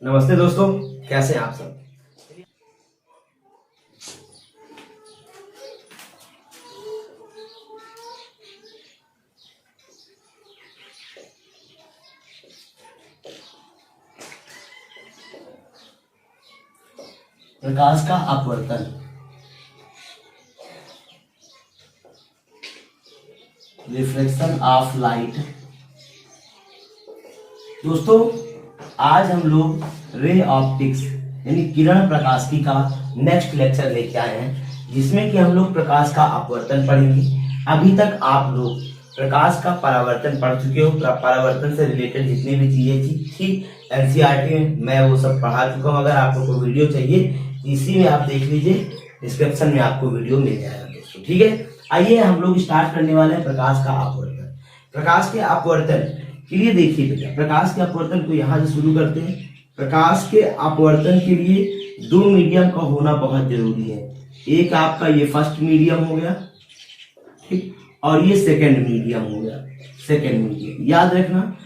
नमस्ते दोस्तों, कैसे हैं आप सब। प्रकाश का अपवर्तन। Reflection of light. दोस्तों, आज हम लोग रे ऑप्टिक्स यानी किरण प्रकाशिकी का नेक्स्ट लेक्चर लेके आए हैं, जिसमें कि हम लोग प्रकाश का अपवर्तन पढ़ेंगे। अभी तक आप लोग प्रकाश का परावर्तन पढ़ चुके हो। परावर्तन से रिलेटेड जितनी भी चीजें थी एनसीईआरटी में, मैं वो सब पढ़ा चुका हूँ। अगर आपको कोई वीडियो चाहिए इसी में आप देख लीजिए, डिस्क्रिप्शन में आपको वीडियो मिल जाएगा दोस्तों। ठीक है, आइए हम लोग स्टार्ट करने वाले हैं प्रकाश का अपवर्तन। प्रकाश के अपवर्तन के लिए देखिए बेटा, प्रकाश के अपवर्तन को यहाँ से शुरू करते हैं। प्रकाश के अपवर्तन के लिए दो मीडियम का होना बहुत जरूरी है। एक आपका ये फर्स्ट मीडियम हो गया, ठीक, और ये सेकेंड मीडियम हो गया। सेकेंड मीडियम याद रखना,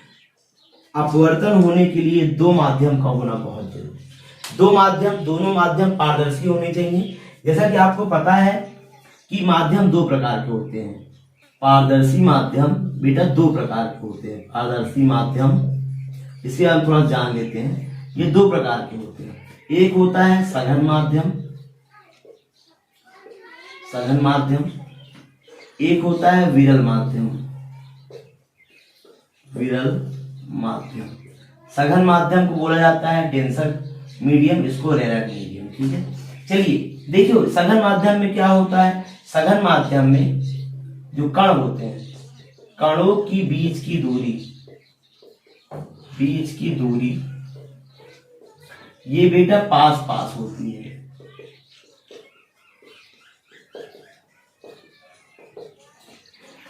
अपवर्तन होने के लिए दो माध्यम का होना बहुत जरूरी है। दो माध्यम, दोनों माध्यम पारदर्शी होने चाहिए। जैसा कि आपको पता है कि माध्यम दो प्रकार के होते हैं। पारदर्शी माध्यम बेटा दो प्रकार के होते हैं। पारदर्शी माध्यम, इसे हम थोड़ा जान लेते हैं। ये दो प्रकार के होते हैं। एक होता है सघन माध्यम, सघन माध्यम। एक होता है विरल माध्यम, विरल माध्यम। सघन माध्यम को बोला जाता है डेंसर मीडियम, इसको रेयर मीडियम। ठीक है, चलिए देखियो सघन माध्यम में क्या होता है। सघन माध्यम में जो कण होते हैं, कणों की बीच की दूरी, बीच की दूरी ये बेटा पास पास होती है।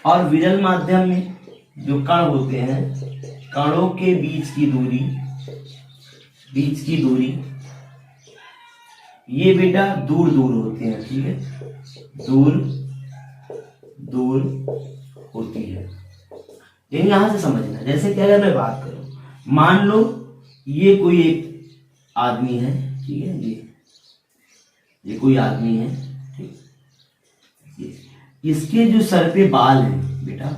और विरल माध्यम में जो कण होते हैं, कणों के बीच की दूरी, बीच की दूरी ये बेटा दूर दूर होती है। ठीक है, दूर दूर होती है। लेकिन यहां से समझना, जैसे कि अगर मैं बात करूं, मान लो ये कोई एक आदमी है, ठीक है, ये कोई आदमी है, ठीक, इसके जो सर पे बाल हैं बेटा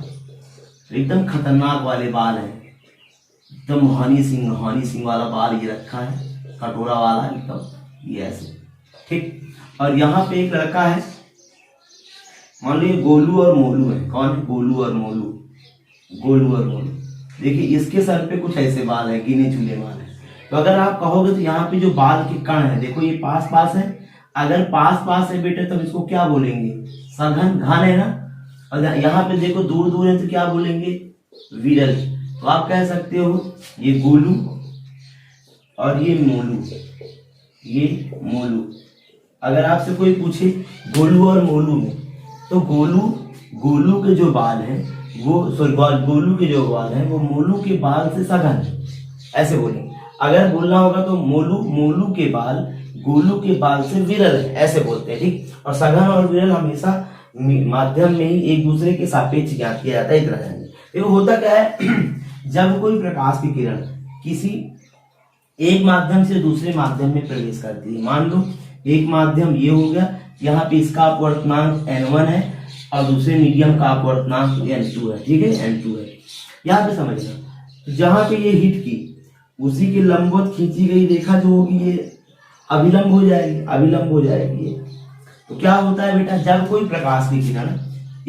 एकदम खतरनाक वाले बाल हैं, एकदम हनी सिंह वाला बाल ये रखा है, कटोरा वाला एकदम ये ऐसे, ठीक। और यहाँ पे एक लड़का है, मान लो गोलू और मोलू है। कौन है? गोलू और मोलू, गोलू और मोलू। देखिए इसके सर पे कुछ ऐसे बाल है, गिने चुने बाल है। तो अगर आप कहोगे तो यहाँ पे जो बाल के कण है, देखो ये पास पास है। अगर पास पास है बेटे तो इसको क्या बोलेंगे? सघन, घन है ना। और यहाँ पे देखो दूर दूर है तो क्या बोलेंगे? विरल। तो आप कह सकते हो ये गोलू और ये मोलू, ये मोलू। अगर आपसे कोई पूछे गोलू और मोलू में, तो गोलू के जो बाल हैं वो, सॉरी, गोलू के जो बाल हैं वो मोलू के बाल से सघन है, ऐसे बोलेंगे। अगर बोलना होगा तो मोलू के बाल गोलू के बाल से विरल है, ऐसे बोलते हैं। ठीक, और सघन और विरल हमेशा माध्यम में ही एक दूसरे के सापेक्ष ज्ञात किया जाता है। इतना जानिए। देखो होता क्या है, जब कोई प्रकाश की किरण किसी एक माध्यम से दूसरे माध्यम में प्रवेश करती है, मान लो एक माध्यम ये हो गया, यहाँ पे इसका अपवर्तनांक n1 है और दूसरे मीडियम का अपवर्तनांक n2 है। ठीक है, n2 है। यहाँ पे समझना, तो जहां पे ये हिट की उसी के लंबवत खींची गई रेखा जो होगी ये अभिलंब हो जाएगी, अभिलंब हो जाएगी ये। तो क्या होता है बेटा, जब कोई प्रकाश की किरण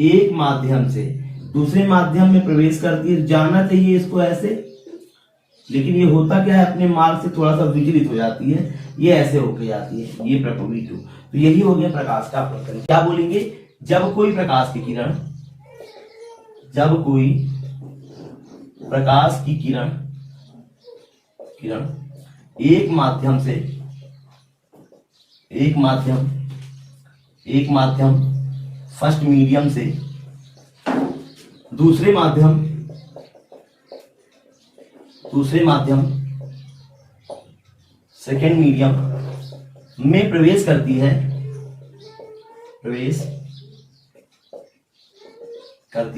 एक माध्यम से दूसरे माध्यम में प्रवेश करती है, जाना चाहिए इसको ऐसे, लेकिन ये होता क्या है, अपने मार्ग से थोड़ा सा विचलित हो जाती है, ये ऐसे होके जाती है, ये V2। तो यही हो गया प्रकाश का अपवर्तन। क्या बोलेंगे? जब कोई प्रकाश की किरण, जब कोई प्रकाश की किरण एक माध्यम फर्स्ट मीडियम से दूसरे माध्यम सेकेंड मीडियम में प्रवेश करती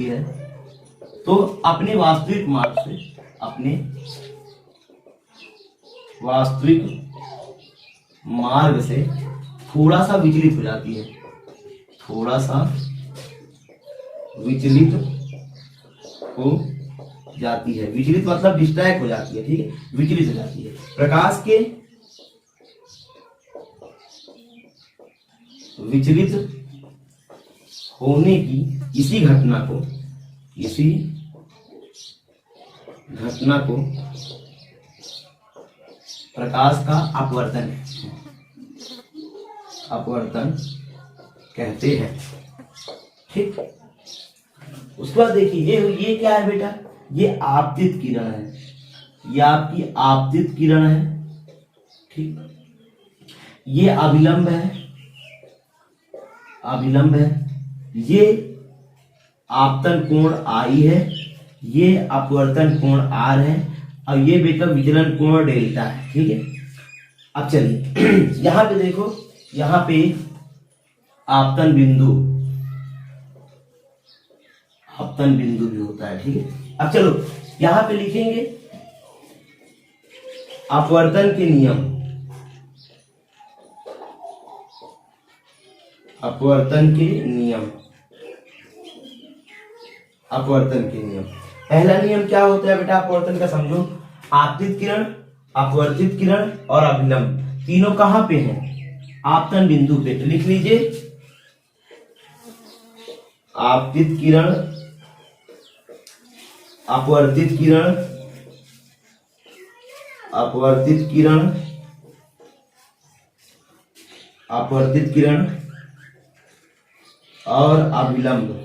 है, तो अपने वास्तविक मार्ग वास्तविक मार्ग से थोड़ा सा विचलित हो जाती है, थोड़ा सा विचलित हो जाती है। विचलित मतलब डिस्ट्रैक्ट हो जाती है, ठीक है, विचलित हो जाती है। प्रकाश के विचलित होने की इसी घटना को प्रकाश का अपवर्तन कहते हैं, ठीक। उसके बाद देखिए ये क्या है बेटा, ये आपतित किरण है, ये आपकी आपतित किरण है, ठीक। ये अभिलंब है, ये आपतन कोण आई है, ये अपवर्तन कोण आर है, और ये बेटा विचलन कोण डेल्टा है, ठीक है। अब चलिए यहां पे देखो, यहां पे आपतन बिंदु भी होता है, ठीक है। अब चलो यहां पे लिखेंगे अपवर्तन के नियम, अपवर्तन के नियम। पहला नियम क्या होता है बेटा अपवर्तन का, समझो। आपतित किरण, अपवर्तित किरण और अभिलंब तीनों कहां पे हैं, आपतन बिंदु पे। तो लिख लीजिए आपतित किरण, अपवर्तित किरण, अपवर्तित किरण, अपवर्तित किरण और अभिलंब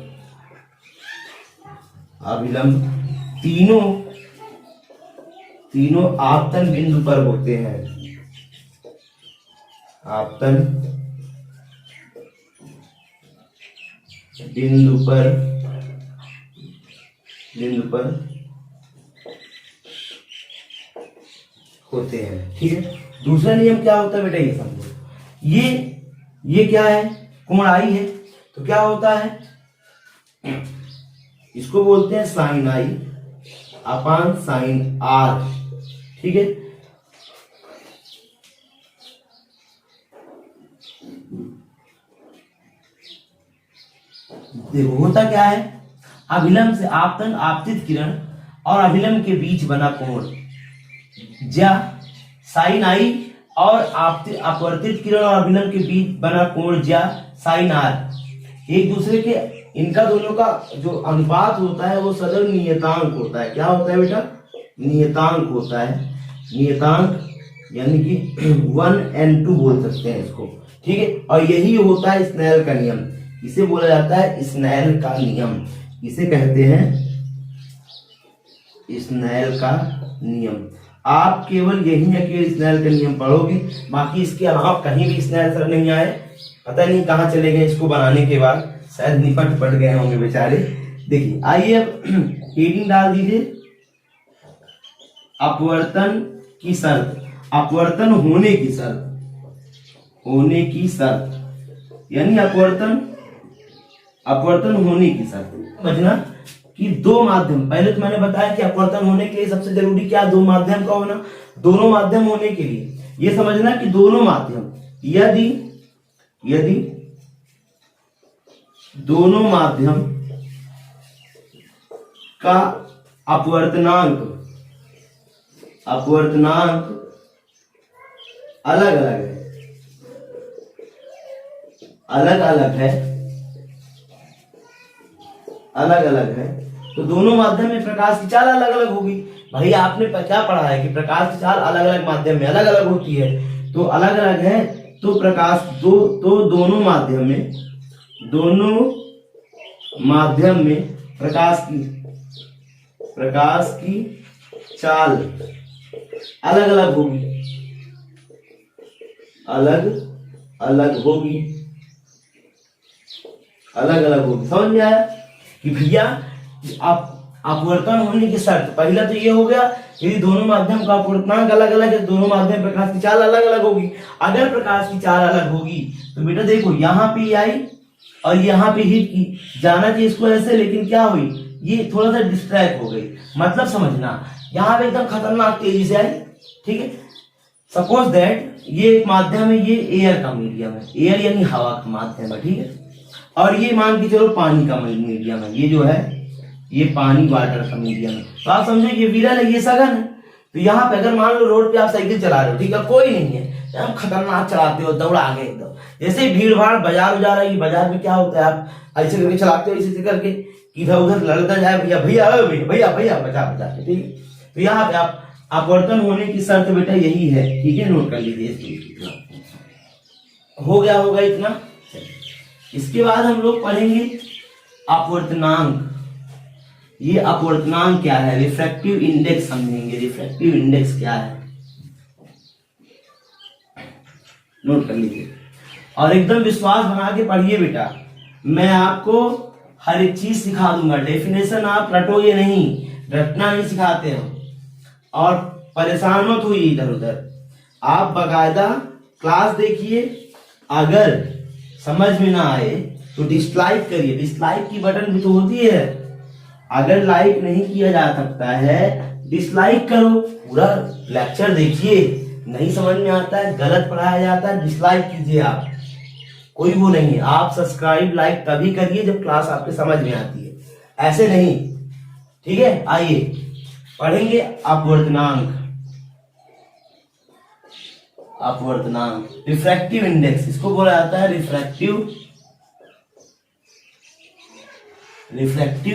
तीनों आपतन बिंदु पर होते हैं, आपतन बिंदु पर होते हैं, ठीक है। दूसरा नियम क्या होता है बेटा, ये समझो। ये क्या है, कोण आई है, तो क्या होता है, इसको बोलते हैं sine i upon sine r, ठीक है। देखो होता क्या है, अभिलंब से आपतन, आपतित किरण और अभिलंब के बीच बना कोण ज्या साइन आई, और अपवर्तित किरण और अभिलंब के बीच बना कोण ज्या साइन आर, एक दूसरे के, इनका दोनों का जो अनुपात होता है वो सदैव नियतांक होता है। क्या होता है बेटा, नियतांक होता है। नियतांक यानी कि 1n2 बोल सकते हैं इसको, ठीक है। और यही होता है स्नेल का नियम, इसे बोला जाता है स्नेल का नियम, इसे कहते हैं स्नेल का नियम। आप केवल यही है कि स्नेल का नियम पढ़ोगे, बाकी इसके अलावा कहीं भी स्नेल सर नहीं आए, पता नहीं कहाँ चले गए इसको बनाने के बाद, शायद निपट पड़ गए होंगे बेचारे। देखिए आइए अब हेडिंग डाल दीजिए, अपवर्तन की शर्त, अपवर्तन होने की शर्त, यानी अपवर्तन होने की शर्त। समझना कि दो माध्यम, पहले तो मैंने बताया कि अपवर्तन होने के लिए सबसे जरूरी क्या, दो माध्यम का होना। दोनों माध्यम होने के लिए ये समझना कि दोनों माध्यम, यदि दोनों माध्यम का अपवर्तनांक अलग अलग है, तो दोनों माध्यम में प्रकाश की चाल अलग अलग होगी। भाई आपने क्या पढ़ा है कि प्रकाश की चाल अलग अलग माध्यम में अलग अलग होती है, तो अलग अलग है, तो प्रकाश तो दोनों माध्यम में प्रकाश की चाल अलग अलग होगी। समझ में आया कि भैया आप अपवर्तन होने की शर्त, पहला तो ये हो गया यदि दोनों माध्यम का अपवर्तनांक अलग अलग है, दोनों माध्यम प्रकाश की चाल अलग अलग होगी। अगर प्रकाश की चाल अलग होगी तो बेटा देखो यहाँ पे आई और यहाँ पे हिट की, जाना चाहिए इसको ऐसे, लेकिन क्या हुई, ये थोड़ा सा डिस्ट्रैक्ट हो गई। मतलब समझना, यहाँ पे एकदम खतरनाक तेजी से आई, ठीक है। सपोज दैट ये एक माध्यम है, ये एयर का मीडियम है, एयर यानी हवा का माध्यम है, ठीक है। और ये मान के चलो पानी का मीडियम है, ये जो है ये पानी वाटर का मीडियम है। तो आप समझो ये विरल है, ये सघन है। तो यहाँ पे अगर मान लो रोड पे आप साइकिल चला रहे हो, ठीक है, कोई नहीं है, हम खतरनाक चलाते हो, दौड़ा गए एकदम, जैसे ही भीड़ भाड़ बाजार उजार है, बाजार में क्या होता है, आप ऐसे करके चलाते हो, ऐसे करके इधर उधर लड़ता जाए, भैया भैया भैया भैया बचा बचा के, ठीक है। तो यहाँ पे आप अपवर्तन होने की शर्त बेटा यही है, ठीक है, नोट कर लीजिए इसको। हो गया होगा इतना। इसके बाद हम लोग पढ़ेंगे अपवर्तनांक। ये अपवर्तनांक क्या है, रिफ्रैक्टिव इंडेक्स समझेंगे। रिफ्रैक्टिव इंडेक्स क्या है, नोट कर लीजिए और एकदम विश्वास बना के पढ़िए बेटा। मैं आपको हर एक चीज सिखा दूंगा, डेफिनेशन आप रटोगे नहीं, रटना नहीं सिखाते हम। और परेशान मत हुई इधर उधर, आप बाकायदा क्लास देखिए। अगर समझ में ना आए तो डिसलाइक करिए, डिसलाइक की बटन भी तो होती है। अगर लाइक नहीं किया जा सकता है, डिसलाइक करो। पूरा लेक्चर देखिए, नहीं समझ में आता है, गलत पढ़ाया जाता है, डिसलाइक कीजिए आप, कोई वो नहीं है। आप सब्सक्राइब लाइक तभी करिए जब क्लास आपके समझ में आती है, ऐसे नहीं, ठीक है। आइए पढ़ेंगे अपवर्तनांक। अपवर्तनांक, रिफ्रैक्टिव इंडेक्स, इसको बोला जाता है रिफ्रैक्टिव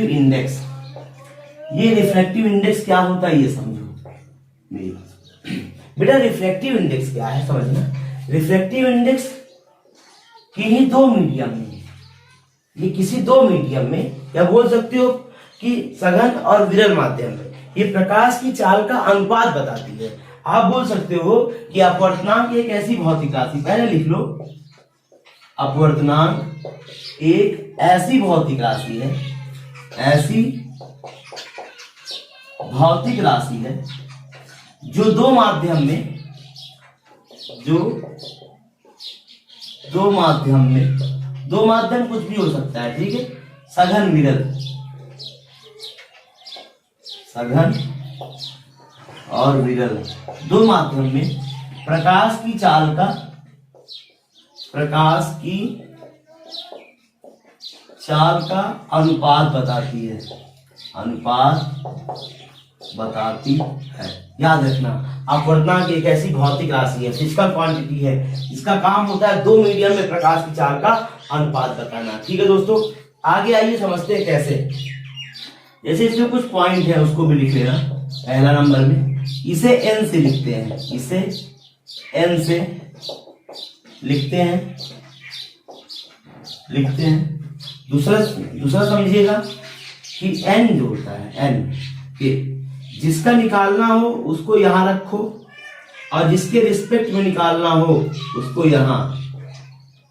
इंडेक्स। ये रिफ्रैक्टिव इंडेक्स क्या होता है ये समझो बेटा। रिफ्रैक्टिव इंडेक्स क्या है समझना। रिफ्रैक्टिव इंडेक्स किन्हीं दो मीडियम में, ये किसी दो मीडियम में, या बोल सकते हो कि सघन और विरल माध्यम में, ये प्रकाश की चाल का अनुपात बताती है। आप बोल सकते हो कि अपवर्तनांक एक ऐसी भौतिक राशि, पहले लिख लो, अपवर्तनांक एक ऐसी भौतिक राशि है, ऐसी भौतिक राशि है जो दो माध्यम में, दो माध्यम कुछ भी हो सकता है, ठीक है, सघन विरल, सघन और विरल, दो माध्यम में प्रकाश की चाल का अनुपात बताती है, याद रखना। अपवर्तनांक एक ऐसी भौतिक राशि है, फिजिकल क्वांटिटी है, इसका काम होता है दो मीडियम में प्रकाश की चाल का अनुपात बताना, ठीक है दोस्तों। आगे आइए समझते हैं कैसे। जैसे इसमें कुछ पॉइंट है उसको भी लिख लेना। पहला नंबर में इसे n से लिखते हैं, इसे n से लिखते हैं। दूसरा समझिएगा कि n जो होता है, n के जिसका निकालना हो उसको यहां रखो, और जिसके रिस्पेक्ट में निकालना हो उसको यहां,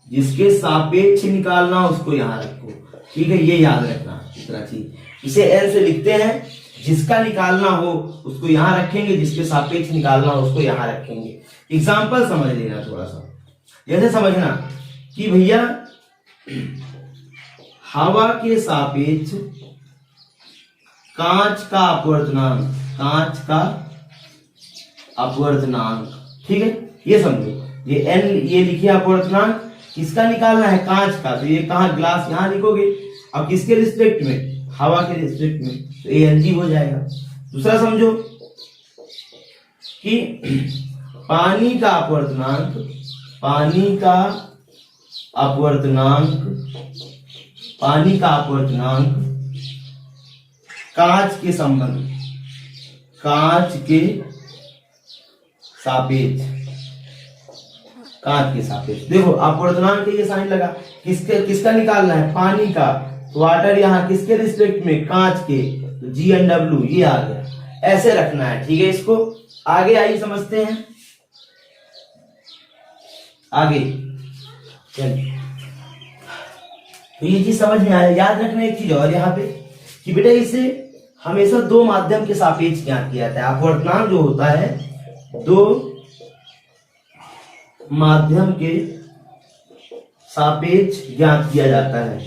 जिसके सापेक्ष निकालना हो उसको यहां रखो, ठीक है। ये याद रखना इतना चीज। इसे n से लिखते हैं, जिसका निकालना हो उसको यहां रखेंगे, जिसके सापेक्ष निकालना हो उसको यहां रखेंगे। एग्जाम्पल समझ लेना थोड़ा सा। जैसे समझना कि भैया हवा के सापेक्ष कांच का अपवर्तनांक, ठीक है, ये समझो। ये n ये लिखिए अपवर्तनांक, किसका निकालना है, कांच का, तो ये कहां, ग्लास यहां लिखोगे, अब किसके रिस्पेक्ट में, हवा के रिस्पेक्ट में, तो Ag हो जाएगा। दूसरा समझो कि पानी का अपवर्तनांक कांच के सापेक्ष, देखो अपवर्तनांक के ये साइन लगा, किसका निकालना है, पानी का, तो वाटर यहाँ किसके रिस्पेक्ट में, कांच के, तो G&W ये आ गया। ऐसे रखना है, ठीक है। इसको आगे आइए समझते हैं। आगे चलिए, तो ये चीज समझ में आया। याद रखना एक चीज और यहाँ पे कि बेटा इसे हमेशा दो माध्यम के सापेक्ष ज्ञात किया जाता है। अपवर्तनांक जो होता है दो माध्यम के सापेक्ष ज्ञात किया जाता है,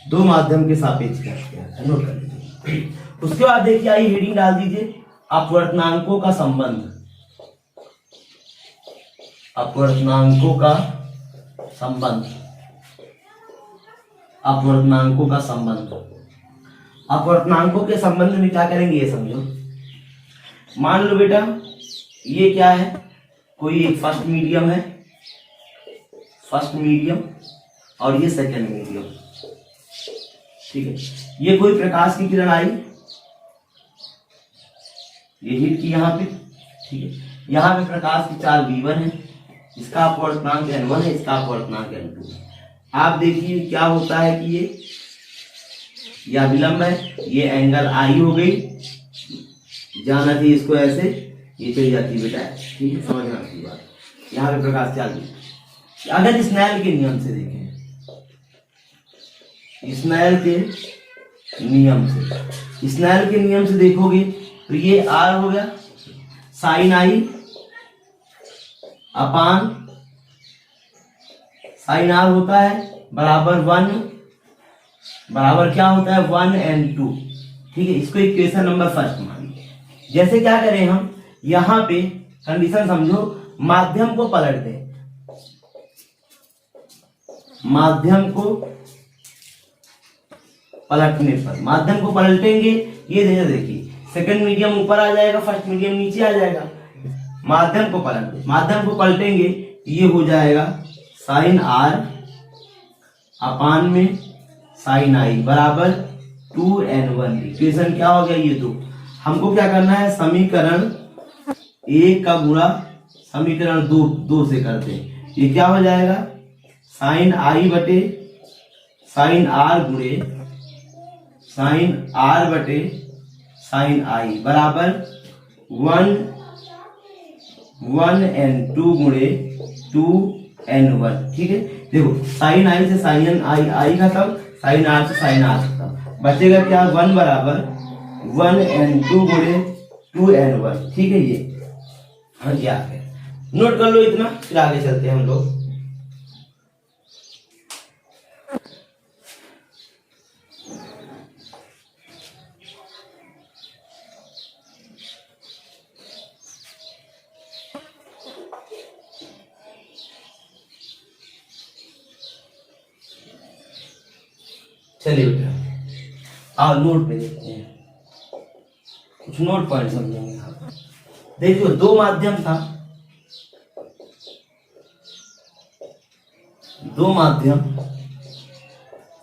दो माध्यम के सापेक्ष ज्ञात किया जाता है। नोट कर लीजिए। उसके बाद देखिए आई हेडिंग डाल दीजिए अपवर्तनांकों का संबंध। अपवर्तनांकों का संबंध, अपवर्तनांकों का संबंध। अपवर्तनांकों के संबंध में क्या करेंगे ये समझो। मान लो बेटा ये क्या है, कोई एक फर्स्ट मीडियम है, फर्स्ट मीडियम, और ये सेकंड मीडियम, ठीक है। ये कोई प्रकाश की किरण आई, ये हिट की यहाँ पे, ठीक है। यहाँ पे प्रकाश की चाल v1 है, इसका अपवर्तनांक n1 है, इसका अपवर्तनांक n2 है। आप देखिए क्या होता है कि ये अभिलंब है, ये एंगल आई हो गई, जाना चाहिए इसको ऐसे, ये चली जाती है बेटा, ठीक है, समझना की बात। यहाँ पे प्रकाश चाल गई। अगर स्नेल के नियम से देखें, स्नेल के नियम से, स्नेल के नियम से देखोगे तो ये r हो गया sine i upon sine r होता है बराबर 1, बराबर क्या होता है 1 and 2, ठीक है। इसको इक्वेशन नंबर फर्स्ट मानिए। जैसे क्या करें हम, यहां पे कंडीशन समझो, माध्यम को पलट दें, माध्यम को पलटने पर, माध्यम को पलटेंगे, ये देखिए सेकंड मीडियम ऊपर आ जाएगा, फर्स्ट मीडियम नीचे आ जाएगा। माध्यम को पलट दें, माध्यम को पलटेंगे, ये हो जाएगा साइन आर अपान में साइन आई बराबर 2n1। इक्वेशन क्या हो गया ये दो। हमको क्या करना है, समीकरण एक का गुणा समीकरण दो से करते हैं। ये क्या हो जाएगा साइन आई बटे साइन आर गुणे साइन आर बटे साइन आई बराबर 1 and 2 गुणे 2n1, ठीक है। देखो साइन आई से साइन आई खत्म, साइन आर से साइन आर खत्म, बचेगा क्या 1 बराबर 1 and 2 गुणे 2n1, ठीक है। ये हाँ जी आ गया, नोट कर लो इतना, फिर आगे चलते हैं हम लोग। चलिए बेटा आओ नोट पे देखते हैं, कुछ नोट पॉइंट समझेंगे आप। देखियो दो माध्यम था, दो माध्यम,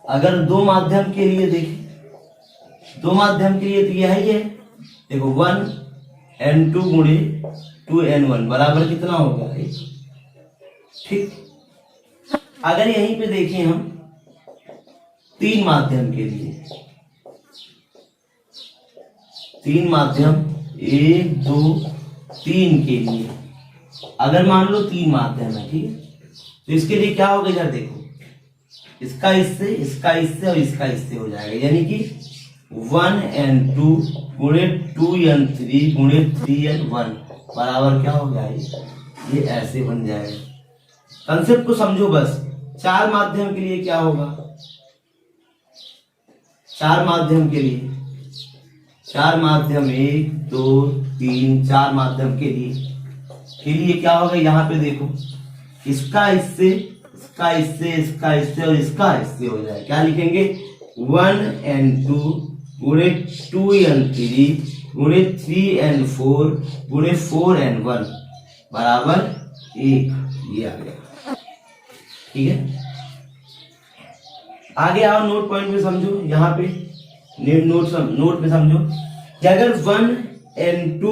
अगर दो माध्यम के लिए देखें, दो माध्यम के लिए तो यह ही है, देखो 1 and 2 गुणे 2n1 बराबर कितना हो गया, ठीक। अगर यहीं पे देखें हम तीन माध्यम के लिए, तीन माध्यम 1 2 3 के लिए, अगर मान लो तीन माध्यम है, ठीक है, तो इसके लिए क्या होगा इधर देखो, इसका इससे, इसका इससे और इसका इससे हो जाएगा, यानी कि 1 and 2 गुणे 2 and 3 गुणे 3 and 1 बराबर क्या हो जाएगा, ये ऐसे बन जाएगा। कंसेप्ट को समझो बस। चार माध्यम के लिए क्या होगा, चार माध्यम के लिए, चार माध्यम 1 2 3 4 माध्यम के लिए क्या होगा, यहाँ पे देखो इसका इससे, इसका इससे, इसका इससे और इसका इससे हो जाए, क्या लिखेंगे 1 and 2 गुणे 2 and 3 गुणे 3 and 4 गुणे 4 and 1 बराबर 1, ये आ गया, ठीक है। आगे आओ नोट पॉइंट पे समझो, यहाँ पे नोट पे समझो कि अगर 1 and 2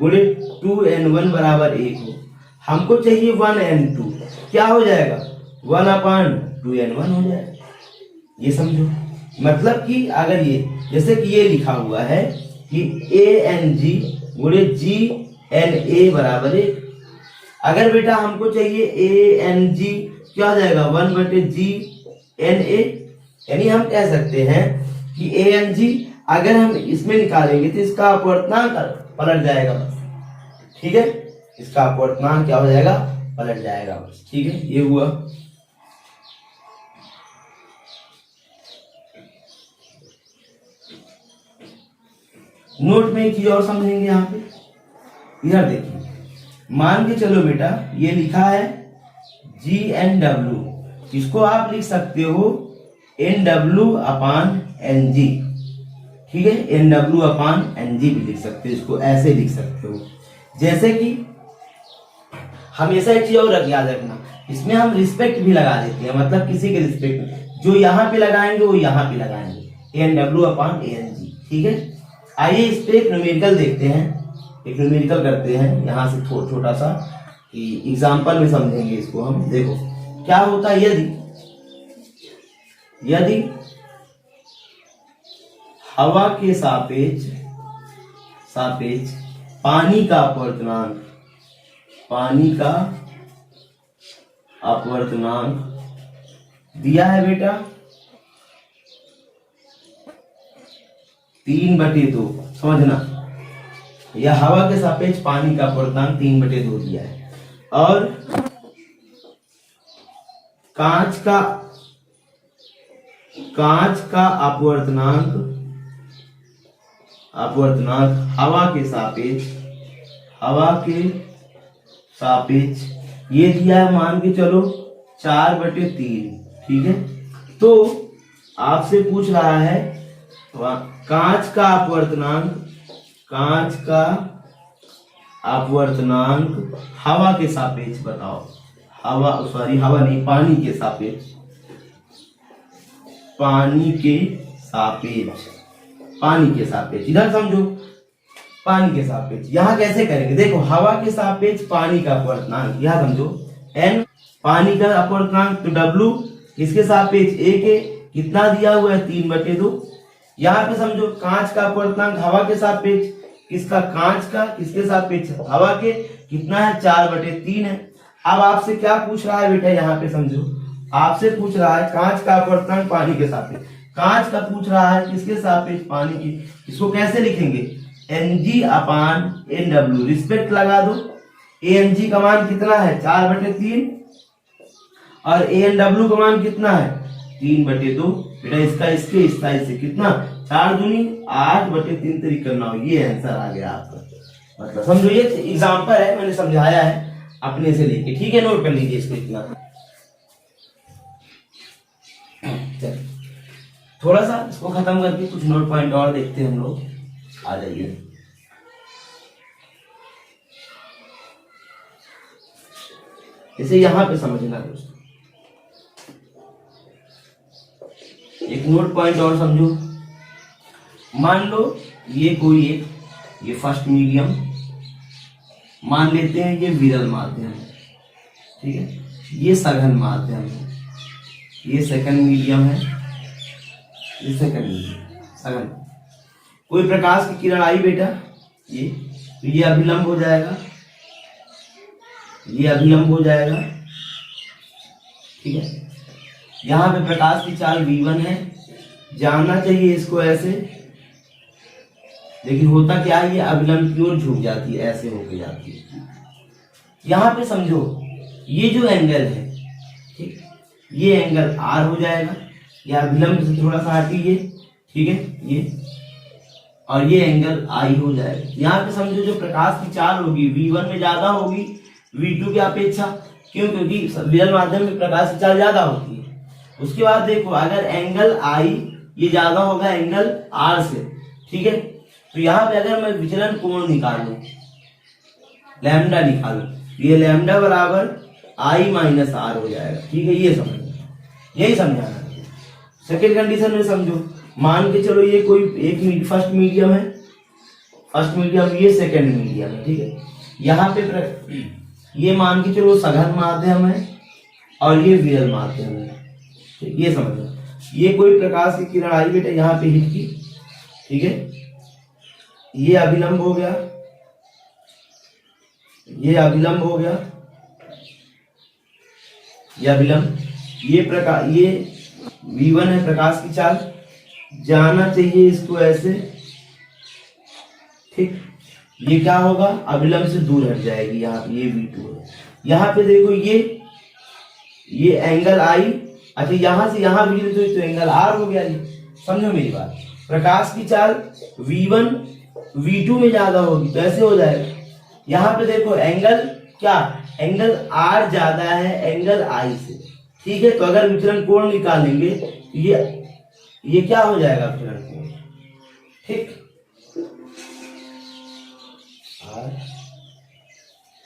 गुणे 2 and 1 बराबर 1 हो, हमको चाहिए 1 and 2, क्या हो जाएगा 1 अपान 2 and 1 हो जाएगा, ये समझो। मतलब कि अगर ये जैसे कि ये लिखा हुआ है कि a and g गुणे g and a बराबर 1, अगर बेटा हमको चाहिए a and g क्या हो जाएगा 1 बटे g and a, यानी हम कह सकते हैं कि a and g अगर हम इसमें निकालेंगे तो इसका अपवर्तनांक पलट जाएगा बस, ठीक है, इसका अपवर्तनांक क्या हो जाएगा, पलट जाएगा बस, ठीक है, ये हुआ। नोट में एक चीज और समझेंगे यहाँ पे। इधर देखिए, मान के चलो बेटा ये लिखा है GNW, इसको आप लिख सकते हो NW/NG, ठीक है, NW/NG भी लिख सकते हो, इसको ऐसे लिख सकते हो। जैसे कि हमेशा एक चीज और याद रखना, इसमें हम रिस्पेक्ट भी लगा देते हैं, मतलब किसी के रिस्पेक्ट जो यहाँ पे लगाएंगे वो यहाँ पे लगाएंगे, NW/NG, ठीक है। आइए इस पे एक न्यूमेरिकल देखते हैं, एक न्यूमेरिकल करते हैं यहाँ से छोटा सा, कि एग्जाम्पल में समझेंगे इसको हम। देखो क्या होता है, यदि हवा के सापेक्ष पानी का अपवर्तनांक दिया है बेटा 3/2, समझना, यह हवा के सापेक्ष पानी का अपवर्तनांक 3/2 दिया है, और कांच का अपवर्तनांक हवा के सापेक्ष ये दिया है, मान के चलो 4/3, ठीक है। तो आपसे पूछ रहा है कांच का अपवर्तनांक हवा के सापेक्ष बताओ, हवा नहीं, पानी के सापेक्ष, इधर समझो, पानी के सापेक्ष। यहां कैसे करेंगे, देखो हवा के सापेक्ष पानी का अपवर्तनांक, यहां समझो n पानी का अपवर्तनांक, तो W इसके सापेक्ष A के कितना दिया हुआ है 3/2। यहाँ पे समझो कांच का अपवर्तनांक हवा के सापेक्ष, किसका, कांच का, किसके सापेक्ष, हवा के, कितना है 4/3 है। अब आपसे क्या पूछ रहा है बेटा, यहाँ पे समझो, आपसे पूछ रहा है कांच का अपवर्तनांक पानी के सापेक्ष, कांच का पूछ रहा है किसके सापेक्ष, पानी की। इसको कैसे लिखेंगे, NG/NW, रिस्पेक्ट लगा दो। ANG का मान कितना है 4/3, और ANW का मान कितना है 3/2। बेटा इसका इसके इस साइड से कितना, 4 दूनी 8/3 तरीक करना हो, ये आंसर आ गया आपका। मतलब समझो ये एग्जांपल है, मैंने समझाया है अपने से लेके, ठीक है। नोट कर लीजिए इसको इतना। चलिए थोड़ा सा इसको खत्म करके कुछ नोट पॉइंट और देखते हैं हम लोग, आ जाइए। इसे यहां पे समझना दोस्तों, एक नोट पॉइंट और समझो। मान लो ये कोई एक, ये फर्स्ट मीडियम मान लेते हैं, ये विरल माध्यम है, ठीक है, ये सघन माध्यम है, ये सेकंड मीडियम है, ये सेकंड मीडियम सघन। कोई प्रकाश की किरण आई बेटा, ये अभिलंब हो जाएगा, ये अभिलंब हो जाएगा, ठीक है। यहां पे प्रकाश की चाल v1 है, जानना चाहिए इसको ऐसे, लेकिन होता क्या है, ये अभिलंब की ओर झुक जाती है, ऐसे होके जाती है। यहां पे समझो ये जो एंगल है, ठीक, ये एंगल R हो जाएगा, या अभिलंब से थोड़ा सा हटिए, ठीक है, ये, और ये एंगल I हो जाएगा। यहाँ पे समझो जो प्रकाश की चाल होगी v1 में ज्यादा होगी v2 की अपेक्षा, क्यों, क्योंकि विरल माध्यम में प्रकाश की चाल ज्यादा होती है। उसके बाद देखो अगर एंगल I ये ज्यादा होगा एंगल R से, ठीक है, तो यहाँ पे अगर मैं विचलन कोण निकालूं, लैम्डा निकालूं, ये लैम्डा बराबर I माइनस R हो जाएगा, ठीक है। ये समझना, यही समझाना है। सेकेंड कंडीशन में समझो, मान के चलो ये कोई एक फर्स्ट मीडियम है, फर्स्ट मीडियम, ये सेकेंड मीडियम है, ठीक है। यहाँ पे ये मान के चलो सघन माध्यम है और ये विरल माध्यम है, ठीक, ये समझो। ये कोई प्रकाश की किरण आई बेटा यहाँ पे हिट की, ठीक है, ये अभिलंब हो गया, ये अभिलंब हो गया, ये अभिलंब, ये प्रकाश, ये v1 है प्रकाश की चाल, जाना चाहिए इसको ऐसे, ठीक। ये क्या होगा, अभिलंब से दूर हट जाएगी, यहाँ पे ये v2 है। यहाँ पे देखो ये एंगल I, अच्छा यहाँ से यहाँ भी तो एंगल R हो गया। ये समझो मेरी बात, प्रकाश की चाल v1 V2 में ज्यादा होगी, तो ऐसे हो जाएगा। यहाँ पे देखो एंगल क्या, एंगल R ज्यादा है एंगल I से, ठीक है। तो अगर विचलन कोण निकालेंगे तो ये क्या हो जाएगा विचलन कोण, ठीक।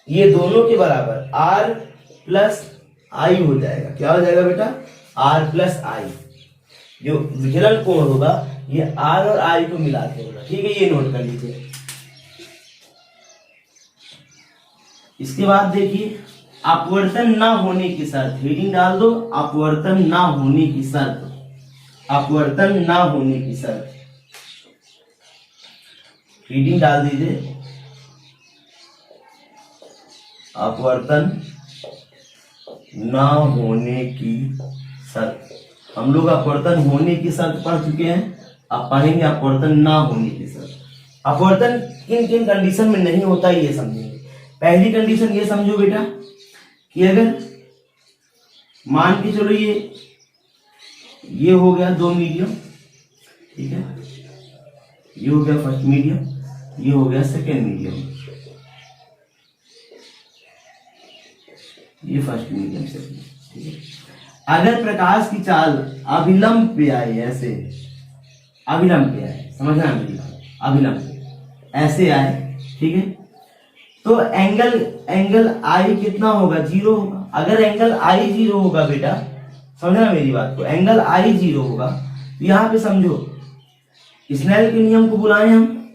ये दोनों के बराबर R प्लस I हो जाएगा। क्या हो जाएगा बेटा, R प्लस I। जो विचलन कोण होगा ये R और I को मिला के होगा, ठीक है। ये नोट कर लीजिए। इसके बाद देखिए अपवर्तन ना होने की शर्त, हेडिंग डाल दो अपवर्तन ना होने की शर्त, अपवर्तन ना होने की शर्त, हेडिंग डाल दीजिए अपवर्तन ना होने की शर्त। हम लोग अपवर्तन होने की शर्त पढ़ चुके हैं, अब पढ़ेंगे अपवर्तन ना होने की शर्त। अपवर्तन किन किन कंडीशन में नहीं होता है ये समझेंगे। पहली कंडीशन ये समझो बेटा कि अगर मान के चलो ये हो गया दो मीडियम, ठीक है, ये हो गया फर्स्ट मीडियम, ये हो गया सेकेंड मीडियम, ये फर्स्ट मीडियम सेकेंड, ठीक है। अगर प्रकाश की चाल अभिलंब पे आए, ऐसे अभिलंब पे आए, समझना मेरी बात, अभिलंब पे ऐसे आए, ठीक है, तो एंगल आई कितना होगा, 0 होगा। अगर एंगल आई 0 होगा बेटा, समझना मेरी बात को, एंगल आई 0 होगा तो यहां पे समझो स्नेल के नियम को बुलाएं हम,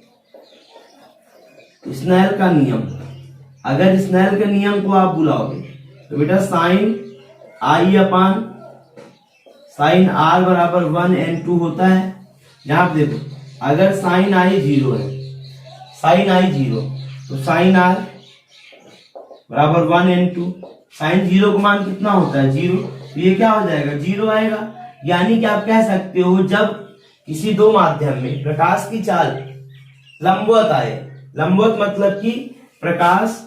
स्नेल का नियम। अगर स्नेल के नियम को आप बुलाओगे तो बेटा sine i upon sine r बराबर 1n2 होता है। यहां पे देखो अगर साइन आई 0 है, साइन आई 0 तो साइन आर बराबर 1n2, साइन 0 का मान कितना होता है 0, तो ये क्या हो जाएगा 0 आएगा। यानी कि आप कह सकते हो जब किसी दो माध्यम में प्रकाश की चाल लंबवत आए, लंबवत मतलब कि प्रकाश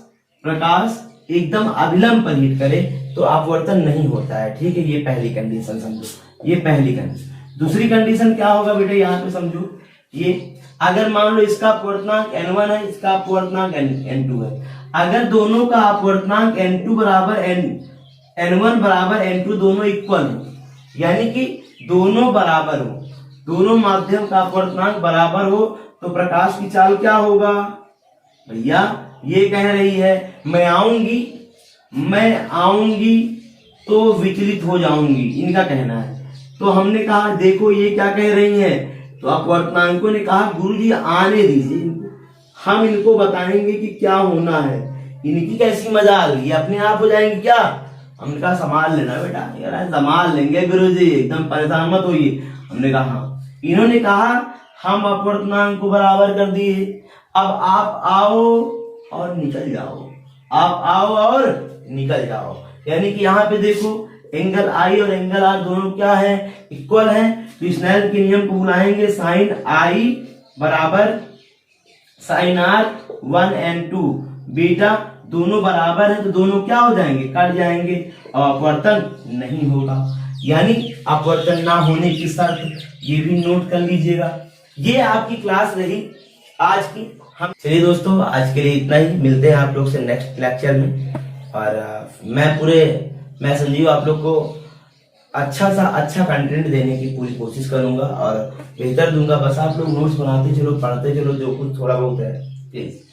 एकदम अभिलंब पर हिट करे तो अपवर्तन नहीं होता है, ठीक है। ये पहली कंडीशन समझो, ये पहली कंडीशन। दूसरी कंडीशन क्या होगा बेटा, यहाँ पे समझो, ये अगर मान लो इसका अपवर्तनांक n1 है, इसका अपवर्तनांक n2 है, अगर दोनों का अपवर्तनांक n2 बराबर n1 बराबर n2 दोनों इक्वल हो, यानी कि दोनों बराबर हो, दोनों माध्यम का अपवर्तनांक बराबर हो, तो प्रकाश की चाल क्या होगा भैया, ये कह रही है मैं आऊंगी तो विचलित हो जाऊंगी, इनका कहना है। तो हमने कहा देखो ये क्या कह रही है, तो अपवर्तनांकों ने कहा गुरुजी आने दीजिए इनको, हम इनको बताएंगे कि क्या होना है। इनकी कैसी मजाल, ये अपने आप हो जाएंगे क्या, हमने कहा संभाल लेना बेटा, यार संभाल लेंगे गुरुजी, एकदम परेशान मत होइए। हमने कहा हाँ। इन्होंने कहा हम अपवर्तनांक को बराबर कर दिए, अब आप आओ और निकल जाओ, आप आओ और निकल जाओ। यानी कि यहाँ पे देखो एंगल आई और एंगल आर दोनों क्या है, इक्वल है, तो स्नेल के नियम को बुलाएंगे साइन आई बराबर साइन आर 1n2। बेटा दोनों बराबर है तो दोनों क्या हो जाएंगे, कट जाएंगे और अपवर्तन नहीं होगा, यानी अपवर्तन ना होने की शर्त, ये भी नोट कर लीजिएगा। ये आपकी क्लास रही आज की। हम चलिए दोस्तों आज के लिए इतना ही, मिलते हैं आप लोग से नेक्स्ट लेक्चर में। और मैं संजीव आप लोग को अच्छा कंटेंट देने की पूरी कोशिश करूंगा और बेहतर दूंगा। बस आप लोग नोट्स बनाते चलो, पढ़ते चलो, जो कुछ थोड़ा बहुत है प्लीज।